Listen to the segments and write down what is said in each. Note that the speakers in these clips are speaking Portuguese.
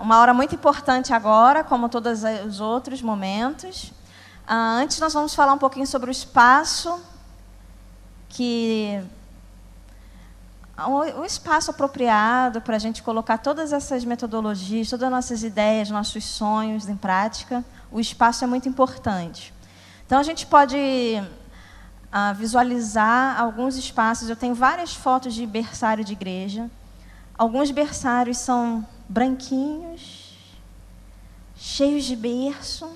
uma hora muito importante agora, como todos os outros momentos. Antes nós vamos falar um pouquinho sobre o espaço, o espaço apropriado para a gente colocar todas essas metodologias, todas as nossas ideias, nossos sonhos em prática. O espaço é muito importante. Então, a gente pode visualizar alguns espaços. Eu tenho várias fotos de berçário de igreja. Alguns berçários são branquinhos, cheios de berço.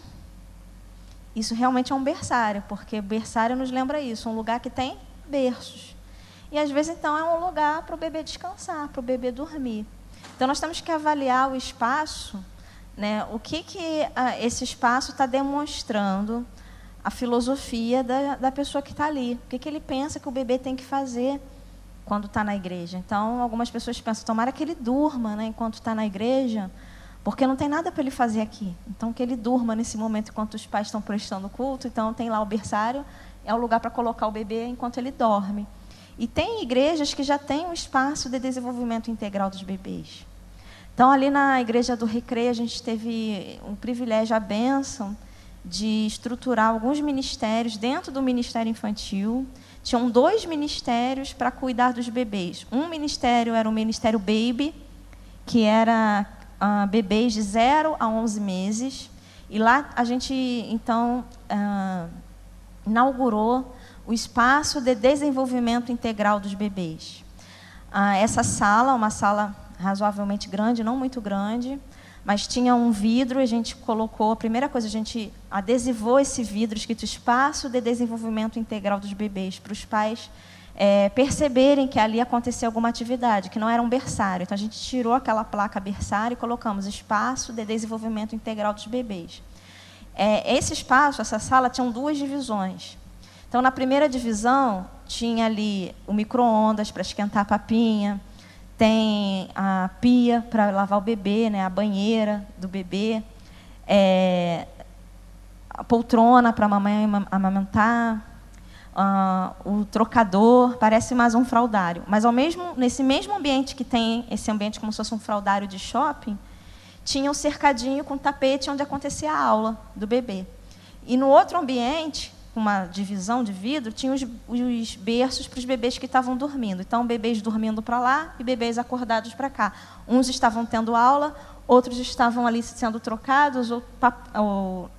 Isso realmente é um berçário, porque berçário nos lembra isso, um lugar que tem berços. E, às vezes, então, é um lugar para o bebê descansar, para o bebê dormir. Então, nós temos que avaliar o espaço, né, o que esse espaço está demonstrando, a filosofia da pessoa que está ali. O que ele pensa que o bebê tem que fazer quando está na igreja. Então, algumas pessoas pensam, tomara que ele durma, né, enquanto está na igreja, porque não tem nada para ele fazer aqui. Então, que ele durma nesse momento enquanto os pais estão prestando culto. Então, tem lá o berçário, é o lugar para colocar o bebê enquanto ele dorme. E tem igrejas que já têm um espaço de desenvolvimento integral dos bebês. Então, ali na Igreja do Recreio, a gente teve um privilégio, a bênção, de estruturar alguns ministérios dentro do Ministério Infantil. Tinham 2 ministérios para cuidar dos bebês. Um ministério era o Ministério Baby, que era bebês de 0 a 11 meses. E lá a gente, então, inaugurou o espaço de desenvolvimento integral dos bebês. Essa sala, uma sala razoavelmente grande, não muito grande, mas tinha um vidro, a gente colocou, a primeira coisa, a gente adesivou esse vidro escrito Espaço de Desenvolvimento Integral dos Bebês, para os pais perceberem que ali acontecia alguma atividade, que não era um berçário. Então, a gente tirou aquela placa berçário e colocamos Espaço de Desenvolvimento Integral dos Bebês. Esse espaço, essa sala, tinham 2 divisões. Então, na primeira divisão, tinha ali o micro-ondas para esquentar a papinha, tem a pia para lavar o bebê, né, a banheira do bebê, a poltrona para a mamãe amamentar, o trocador, parece mais um fraldário. Mas nesse mesmo ambiente que tem esse ambiente como se fosse um fraldário de shopping, tinha um cercadinho com tapete onde acontecia a aula do bebê. E no outro ambiente, uma divisão de vidro, tinha os berços para os bebês que estavam dormindo. Então, bebês dormindo para lá e bebês acordados para cá. Uns estavam tendo aula, outros estavam ali sendo trocados ou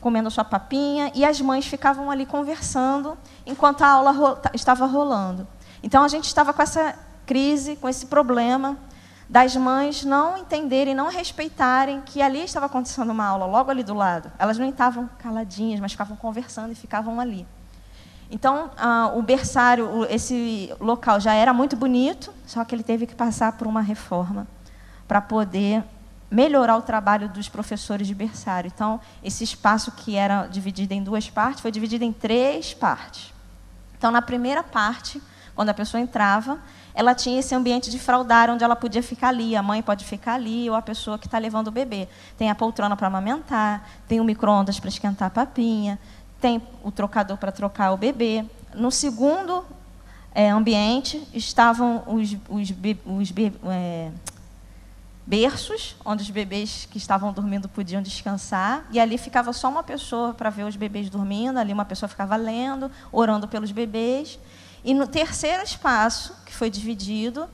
comendo a sua papinha, e as mães ficavam ali conversando enquanto a aula estava rolando. Então, a gente estava com essa crise, com esse problema das mães não entenderem, não respeitarem que ali estava acontecendo uma aula, logo ali do lado. Elas não estavam caladinhas, mas ficavam conversando e ficavam ali. Então, o berçário, esse local já era muito bonito, só que ele teve que passar por uma reforma para poder melhorar o trabalho dos professores de berçário. Então, esse espaço que era dividido em 2 partes, foi dividido em 3 partes. Então, na primeira parte, quando a pessoa entrava, ela tinha esse ambiente de fraldário, onde ela podia ficar ali, a mãe pode ficar ali, ou a pessoa que está levando o bebê. Tem a poltrona para amamentar, tem o micro-ondas para esquentar a papinha, tem o trocador para trocar o bebê. No segundo ambiente, estavam os berços, onde os bebês que estavam dormindo podiam descansar, e ali ficava só uma pessoa para ver os bebês dormindo, ali uma pessoa ficava lendo, orando pelos bebês. E no terceiro espaço, que foi dividido,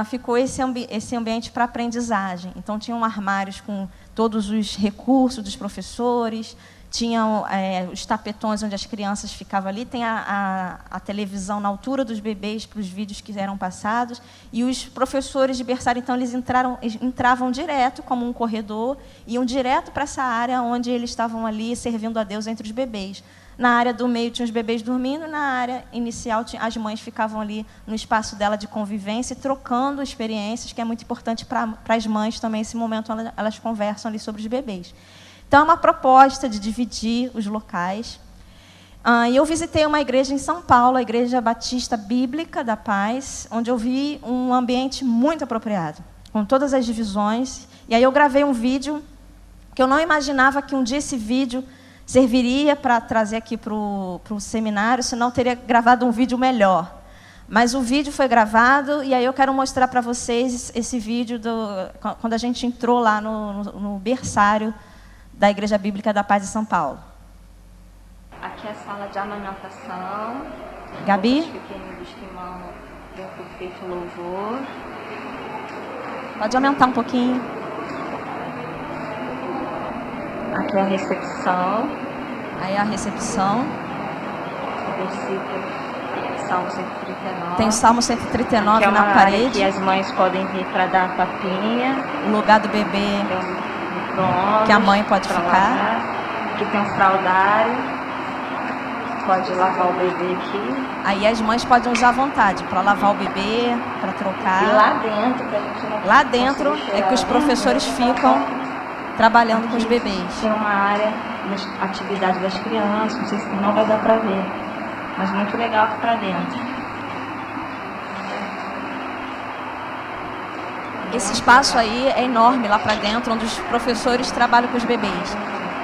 ficou esse ambiente para aprendizagem. Então, tinham armários com todos os recursos dos professores, tinham os tapetões onde as crianças ficavam ali, tem a televisão na altura dos bebês para os vídeos que eram passados, e os professores de berçário, então, eles entravam direto, como um corredor, iam direto para essa área onde eles estavam ali servindo a Deus entre os bebês. Na área do meio tinha os bebês dormindo, e na área inicial as mães ficavam ali no espaço dela de convivência, trocando experiências, que é muito importante para as mães também, esse momento onde elas conversam ali sobre os bebês. Então, é uma proposta de dividir os locais. E eu visitei uma igreja em São Paulo, a Igreja Batista Bíblica da Paz, onde eu vi um ambiente muito apropriado, com todas as divisões. E aí eu gravei um vídeo que eu não imaginava que um dia esse vídeo serviria para trazer aqui para o seminário, senão eu teria gravado um vídeo melhor. Mas o vídeo foi gravado, e aí eu quero mostrar para vocês esse vídeo quando a gente entrou lá no berçário da Igreja Bíblica da Paz de São Paulo. Aqui é a sala de amamentação. Gabi? Os pequeninos que mamam do perfeito louvor. Pode aumentar um pouquinho. Aqui é a recepção. Aí a recepção. Versículo Salmo 139. Tem o Salmo 139 aqui é na parede. Que as mães podem vir para dar a papinha. O lugar do bebê que a mãe pode ficar. Lavar. Aqui tem um fraldário. Pode lavar o bebê aqui. Aí as mães podem usar à vontade para lavar o bebê, para trocar. E lá dentro, que a gente não lá dentro é que os professores ficam trabalhando com os bebês. Tem uma área de atividade das crianças, não sei se não vai dar para ver. Mas muito legal aqui para dentro. Esse espaço aí é enorme lá para dentro, onde os professores trabalham com os bebês.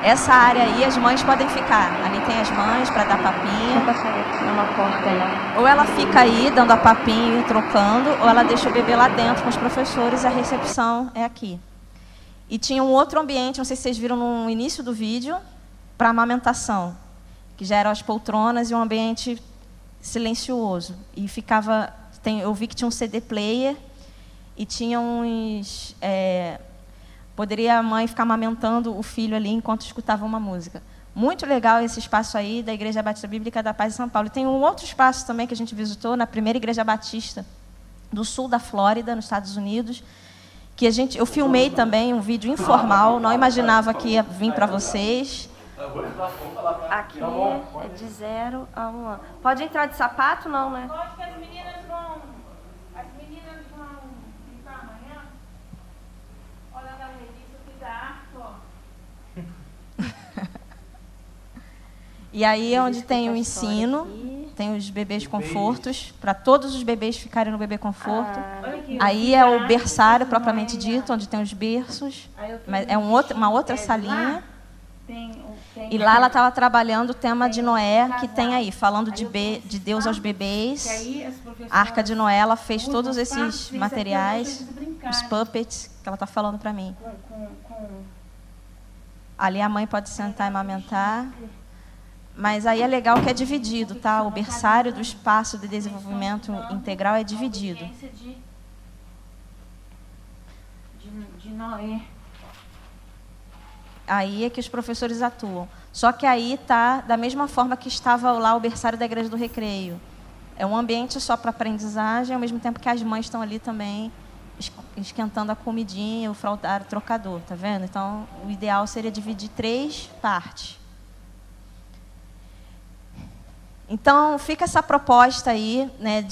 Essa área aí as mães podem ficar. Ali tem as mães para dar papinha. Não passar aqui numa porta, não. Ou ela fica aí dando a papinha e trocando, ou ela deixa o bebê lá dentro com os professores e a recepção é aqui. E tinha um outro ambiente, não sei se vocês viram no início do vídeo, para amamentação, que já eram as poltronas e um ambiente silencioso. E ficava, eu vi que tinha um CD player e tinha uns... poderia a mãe ficar amamentando o filho ali enquanto escutava uma música. Muito legal esse espaço aí da Igreja Batista Bíblica da Paz de São Paulo. E tem um outro espaço também que a gente visitou na primeira Igreja Batista do sul da Flórida, nos Estados Unidos, que eu filmei também um vídeo informal, não imaginava que ia vir para vocês. Aqui é de 0 a 1 ano. Pode entrar de sapato, não, né? Pode, que as meninas vão entrar amanhã. Olha na revista que dá, ó. E aí é onde tem o ensino, tem os bebês confortos, para todos os bebês ficarem no bebê conforto. Aí é o berçário propriamente dito, onde tem os berços. Mas é uma outra salinha. E lá ela estava trabalhando o tema de Noé, que tem aí, falando de Deus aos bebês. A Arca de Noé, ela fez todos esses materiais, os puppets, que ela está falando para mim. Ali a mãe pode sentar e amamentar. Mas aí é legal que é dividido, tá? O berçário do espaço de desenvolvimento integral é dividido. De Noé. Aí é que os professores atuam. Só que aí está da mesma forma que estava lá o berçário da Igreja do Recreio. É um ambiente só para aprendizagem, ao mesmo tempo que as mães estão ali também esquentando a comidinha, o fraldário, o trocador, tá vendo? Então, o ideal seria dividir 3 partes. Então, fica essa proposta aí, né,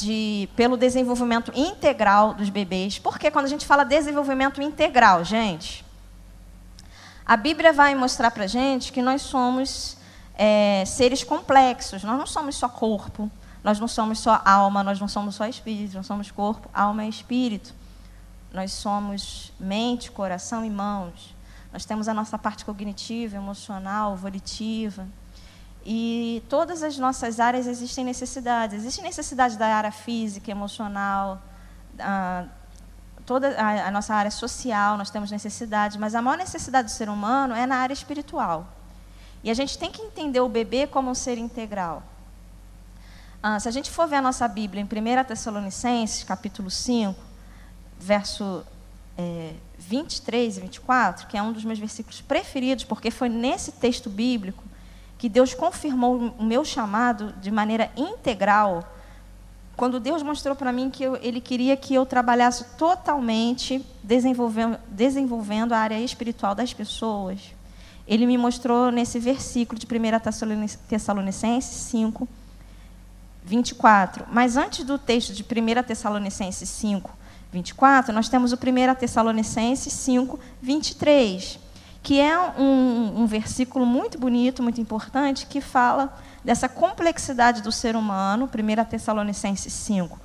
pelo desenvolvimento integral dos bebês. Porque quando a gente fala desenvolvimento integral, gente, a Bíblia vai mostrar para a gente que nós somos seres complexos. Nós não somos só corpo, nós não somos só alma, nós não somos só espírito, nós somos corpo, alma e espírito. Nós somos mente, coração e mãos. Nós temos a nossa parte cognitiva, emocional, volitiva. E todas as nossas áreas existem necessidades. Existe necessidade da área física, emocional, toda a nossa área social, nós temos necessidade, mas a maior necessidade do ser humano é na área espiritual. E a gente tem que entender o bebê como um ser integral. Se a gente for ver a nossa Bíblia em 1 Tessalonicenses, capítulo 5, verso 23 e 24, que é um dos meus versículos preferidos, porque foi nesse texto bíblico que Deus confirmou o meu chamado de maneira integral, quando Deus mostrou para mim que Ele queria que eu trabalhasse totalmente desenvolvendo a área espiritual das pessoas. Ele me mostrou nesse versículo de 1 Tessalonicenses 5, 24. Mas antes do texto de 1 Tessalonicenses 5, 24, nós temos o 1 Tessalonicenses 5, 23, que é um versículo muito bonito, muito importante, que fala dessa complexidade do ser humano. 1 Tessalonicenses 5,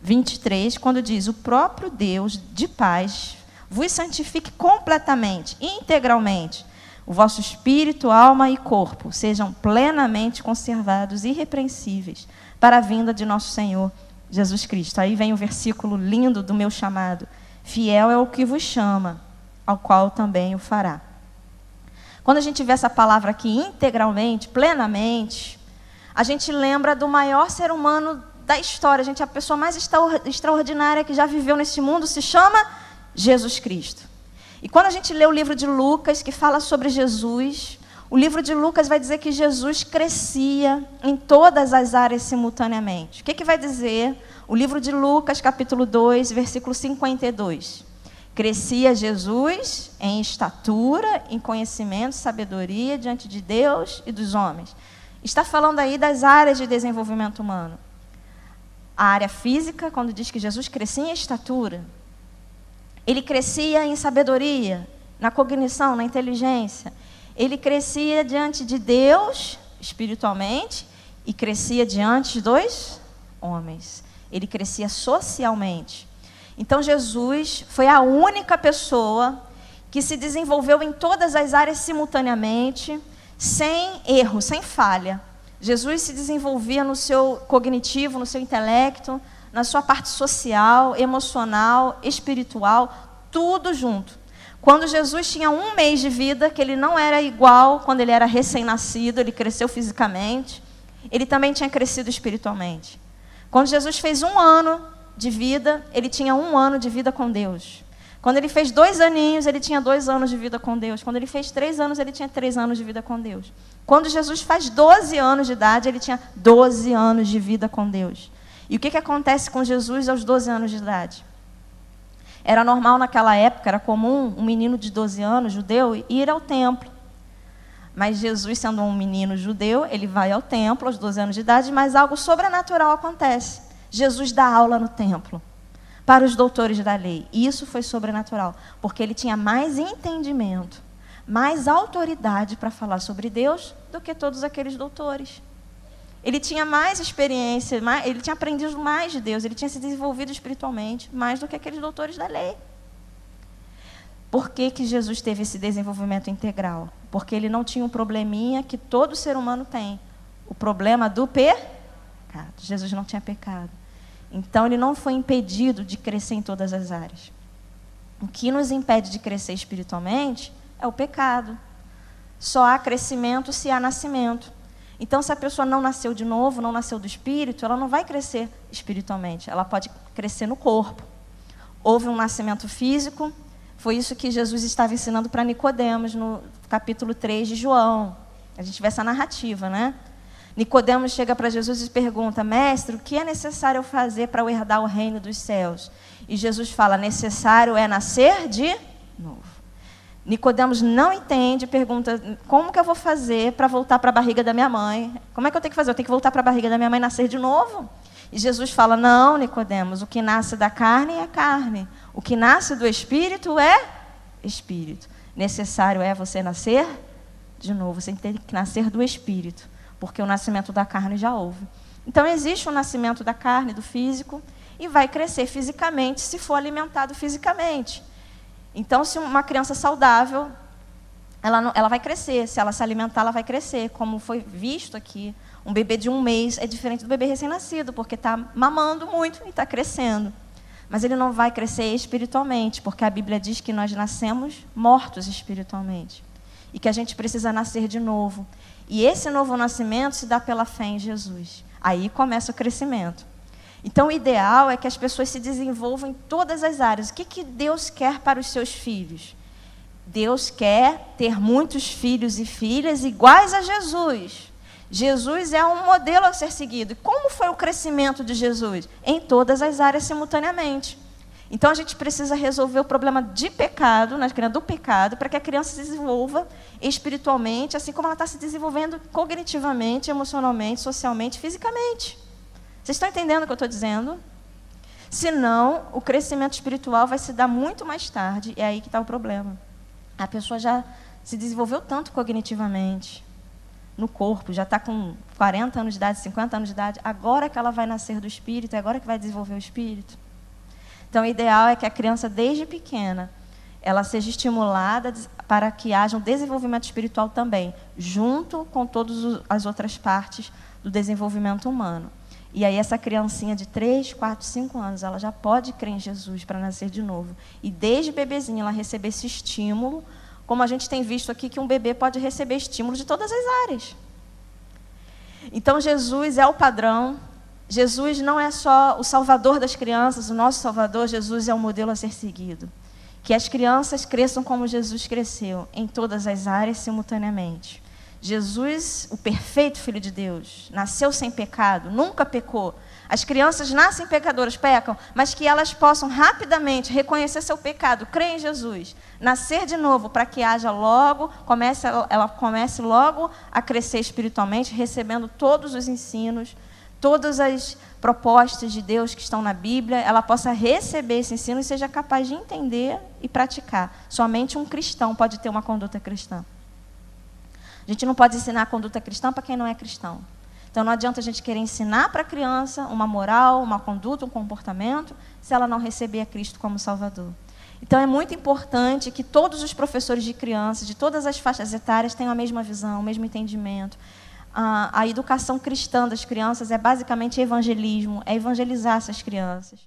23, quando diz: o próprio Deus de paz vos santifique completamente, integralmente, o vosso espírito, alma e corpo sejam plenamente conservados, irrepreensíveis, para a vinda de nosso Senhor Jesus Cristo. Aí vem o versículo lindo do meu chamado. Fiel é o que vos chama, ao qual também o fará. Quando a gente vê essa palavra aqui integralmente, plenamente, a gente lembra do maior ser humano da história. A pessoa mais extraordinária que já viveu nesse mundo se chama Jesus Cristo. E quando a gente lê o livro de Lucas, que fala sobre Jesus, o livro de Lucas vai dizer que Jesus crescia em todas as áreas simultaneamente. O que vai dizer o livro de Lucas, capítulo 2, versículo 52? Crescia Jesus em estatura, em conhecimento, sabedoria diante de Deus e dos homens. Está falando aí das áreas de desenvolvimento humano. A área física, quando diz que Jesus crescia em estatura, ele crescia em sabedoria, na cognição, na inteligência. Ele crescia diante de Deus, espiritualmente, e crescia diante dos homens. Ele crescia socialmente. Então, Jesus foi a única pessoa que se desenvolveu em todas as áreas simultaneamente, sem erro, sem falha. Jesus se desenvolvia no seu cognitivo, no seu intelecto, na sua parte social, emocional, espiritual, tudo junto. Quando Jesus tinha 1 mês de vida, que ele não era igual quando ele era recém-nascido, ele cresceu fisicamente, ele também tinha crescido espiritualmente. Quando Jesus fez 1 ano de vida, ele tinha 1 ano de vida com Deus. Quando ele fez 2 aninhos, ele tinha 2 anos de vida com Deus. Quando ele fez 3 anos, ele tinha 3 anos de vida com Deus. Quando Jesus faz 12 anos de idade, ele tinha 12 anos de vida com Deus. E o que acontece com Jesus aos 12 anos de idade? Era normal naquela época, era comum um menino de 12 anos, judeu, ir ao templo. Mas Jesus, sendo um menino judeu, ele vai ao templo aos 12 anos de idade, mas algo sobrenatural acontece. Jesus dá aula no templo para os doutores da lei. E isso foi sobrenatural, porque ele tinha mais entendimento, mais autoridade para falar sobre Deus do que todos aqueles doutores. Ele tinha mais experiência, ele tinha aprendido mais de Deus, ele tinha se desenvolvido espiritualmente, mais do que aqueles doutores da lei. Por que Jesus teve esse desenvolvimento integral? Porque ele não tinha um probleminha que todo ser humano tem, o problema do pecado. Jesus não tinha pecado. Então, ele não foi impedido de crescer em todas as áreas. O que nos impede de crescer espiritualmente é o pecado. Só há crescimento se há nascimento. Então, se a pessoa não nasceu de novo, não nasceu do Espírito, ela não vai crescer espiritualmente. Ela pode crescer no corpo. Houve um nascimento físico. Foi isso que Jesus estava ensinando para Nicodemos no capítulo 3 de João. A gente vê essa narrativa, né? Nicodemos chega para Jesus e pergunta: mestre, o que é necessário eu fazer para eu herdar o reino dos céus? E Jesus fala: necessário é nascer de novo. Nicodemos não entende, pergunta: como que eu vou fazer para voltar para a barriga da minha mãe? Como é que eu tenho que fazer? Eu tenho que voltar para a barriga da minha mãe e nascer de novo? E Jesus fala: não, Nicodemos, o que nasce da carne é carne. O que nasce do Espírito é Espírito. Necessário é você nascer de novo. Você tem que nascer do Espírito, porque o nascimento da carne já houve. Então, existe o nascimento da carne, do físico, e vai crescer fisicamente se for alimentado fisicamente. Então, se uma criança saudável, ela vai crescer. Se ela se alimentar, ela vai crescer. Como foi visto aqui, um bebê de 1 mês é diferente do bebê recém-nascido, porque está mamando muito e está crescendo. Mas ele não vai crescer espiritualmente, porque a Bíblia diz que nós nascemos mortos espiritualmente. E que a gente precisa nascer de novo. E esse novo nascimento se dá pela fé em Jesus. Aí começa o crescimento. Então, o ideal é que as pessoas se desenvolvam em todas as áreas. O que Deus quer para os seus filhos? Deus quer ter muitos filhos e filhas iguais a Jesus. Jesus é um modelo a ser seguido. E como foi o crescimento de Jesus? Em todas as áreas simultaneamente. Então, a gente precisa resolver o problema de pecado, na criança do pecado, para que a criança se desenvolva espiritualmente, assim como ela está se desenvolvendo cognitivamente, emocionalmente, socialmente, fisicamente. Vocês estão entendendo o que eu estou dizendo? Senão, o crescimento espiritual vai se dar muito mais tarde, e é aí que está o problema. A pessoa já se desenvolveu tanto cognitivamente, no corpo, já está com 40 anos de idade, 50 anos de idade, agora que ela vai nascer do Espírito, é agora que vai desenvolver o Espírito. Então, o ideal é que a criança, desde pequena, ela seja estimulada para que haja um desenvolvimento espiritual também, junto com todas as outras partes do desenvolvimento humano. E aí essa criancinha de 3, 4, 5 anos, ela já pode crer em Jesus para nascer de novo. E desde bebezinha ela receber esse estímulo, como a gente tem visto aqui que um bebê pode receber estímulo de todas as áreas. Então Jesus é o padrão. Jesus não é só o salvador das crianças, o nosso salvador. Jesus é o modelo a ser seguido. Que as crianças cresçam como Jesus cresceu, em todas as áreas simultaneamente. Jesus, o perfeito Filho de Deus, nasceu sem pecado, nunca pecou. As crianças nascem pecadoras, pecam, mas que elas possam rapidamente reconhecer seu pecado, crer em Jesus, nascer de novo, para que haja logo, ela comece logo a crescer espiritualmente, recebendo todos os ensinos, todas as propostas de Deus que estão na Bíblia, ela possa receber esse ensino e seja capaz de entender e praticar. Somente um cristão pode ter uma conduta cristã. A gente não pode ensinar a conduta cristã para quem não é cristão. Então, não adianta a gente querer ensinar para a criança uma moral, uma conduta, um comportamento, se ela não receber a Cristo como Salvador. Então, é muito importante que todos os professores de crianças, de todas as faixas etárias, tenham a mesma visão, o mesmo entendimento. A educação cristã das crianças é basicamente evangelismo, é evangelizar essas crianças.